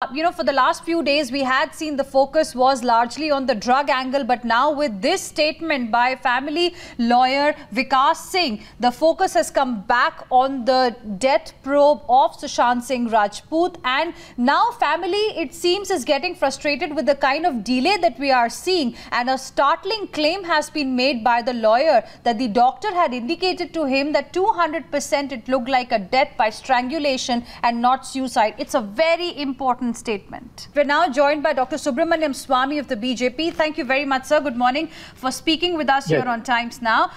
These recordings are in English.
For the last few days, we had seen the focus was largely on the drug angle. But now with this statement by family lawyer Vikas Singh, the focus has come back on the death probe of Sushant Sing Rajput. And now family, it seems, is getting frustrated with the kind of delay that we are seeing. And a startling claim has been made by the lawyer that the doctor had indicated to him that 200% it looked like a death by strangulation and not suicide. It's a very important statement. We're now joined by Dr. Subramanian Swamy of the BJP. Thank you very much, sir. Good morning, for speaking with us here on Times Now.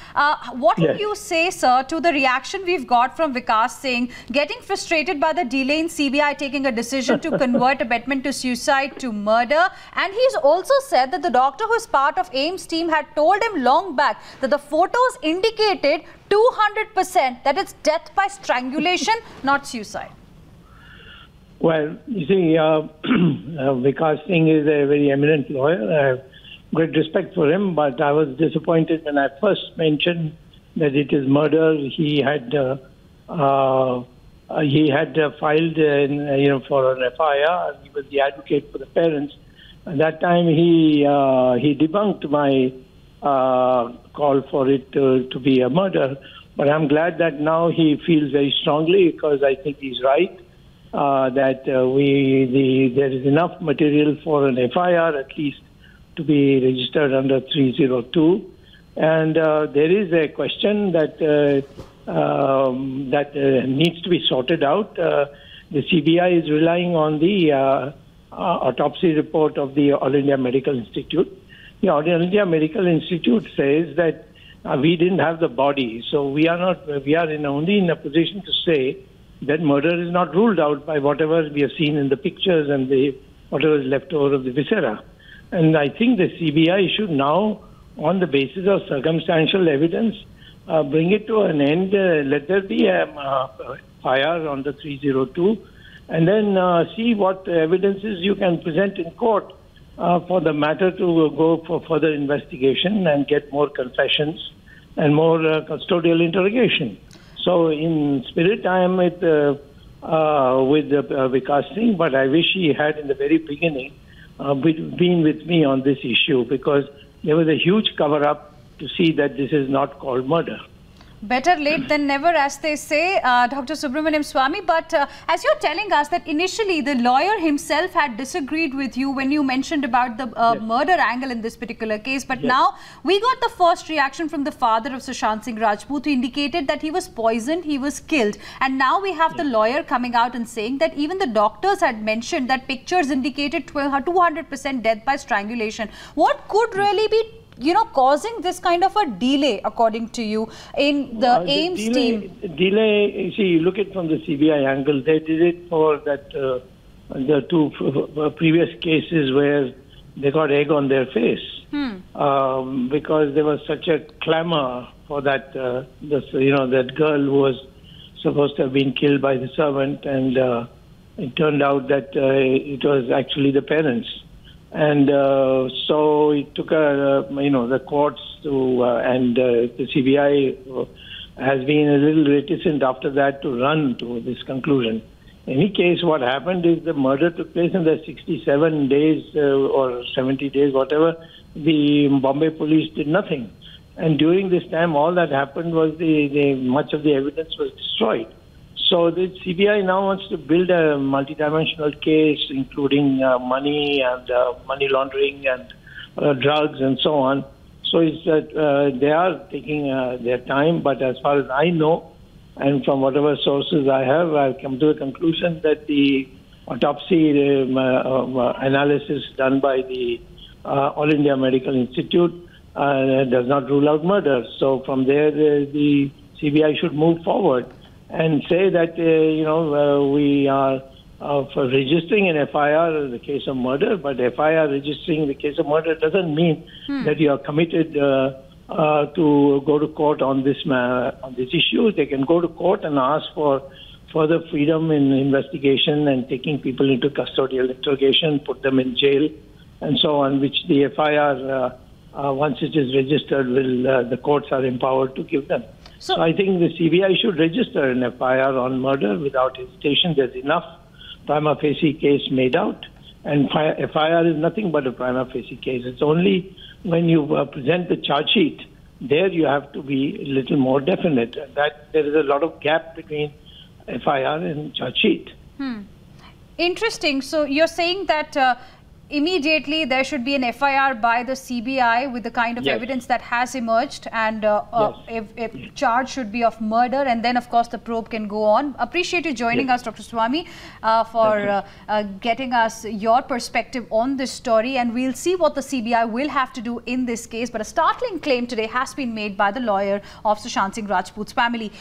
What would you say, sir, to the reaction we've got from Vikas Singh, getting frustrated by the delay in CBI taking a decision to convert abetment to suicide to murder? And he's also said that the doctor who is part of AIIMS team had told him long back that the photos indicated 200% that it's death by strangulation, not suicide. Well, you see, Vikas Singh is a very eminent lawyer. I have great respect for him, but I was disappointed when I first mentioned that it is murder. He had filed for an FIR. He was the advocate for the parents. At that time, he debunked my call for it to be a murder. But I'm glad that now he feels very strongly, because I think he's right. That there is enough material for an FIR, at least, to be registered under 302, and there is a question that needs to be sorted out. The CBI is relying on the autopsy report of the All India Medical Institute. The All India Medical Institute says that we didn't have the body, so we are only in a position to say that murder is not ruled out by whatever we have seen in the pictures and whatever is left over of the viscera. And I think the CBI should now, on the basis of circumstantial evidence, bring it to an end. Let there be a fire on the 302, and then see what evidences you can present in court for the matter to go for further investigation and get more confessions and more custodial interrogation. So, in spirit, I am with Vikas Singh, but I wish he had, in the very beginning, been with me on this issue, because there was a huge cover-up to see that this is not called murder. Better late than never, as they say, Dr. Subramanian Swamy. But as you're telling us that initially the lawyer himself had disagreed with you when you mentioned about the murder angle in this particular case. But now we got the first reaction from the father of Sushant Sing Rajput, who indicated that he was poisoned, he was killed. And now we have the lawyer coming out and saying that even the doctors had mentioned that pictures indicated 200% death by strangulation. What could really be causing this kind of a delay, according to you, in the AIIMS team? Delay, see, you look at it from the CBI angle. They did it for that the two previous cases where they got egg on their face, because there was such a clamor for that, that girl who was supposed to have been killed by the servant, and it turned out that it was actually the parents. And so it took the courts to, and the CBI has been a little reticent after that to run to this conclusion. In any case, what happened is the murder took place in the 67 days or 70 days, whatever. The Bombay police did nothing. And during this time, all that happened was much of the evidence was destroyed. So the CBI now wants to build a multidimensional case, including money and money laundering and drugs and so on. So it's that they are taking their time. But as far as I know, and from whatever sources I have, I've come to the conclusion that the autopsy analysis done by the All India Medical Institute does not rule out murder. So from there, the CBI should move forward and say that, we are for registering an FIR in the case of murder, but FIR registering in the case of murder doesn't mean that you are committed to go to court on this issue. They can go to court and ask for further freedom in investigation and taking people into custodial interrogation, put them in jail, and so on, which the FIR, once it is registered, the courts are empowered to give them. So I think the CBI should register an FIR on murder without hesitation. There's enough prima facie case made out. And FIR is nothing but a prima facie case. It's only when you present the charge sheet, there you have to be a little more definite. That there is a lot of gap between FIR and charge sheet. Interesting. So you're saying that immediately there should be an FIR by the CBI with the kind of evidence that has emerged, and if charge should be of murder, and then of course the probe can go on. Appreciate you joining us, Dr. Swamy, for getting us your perspective on this story, and we'll see what the CBI will have to do in this case. But a startling claim today has been made by the lawyer of Sushant Sing Rajput's family.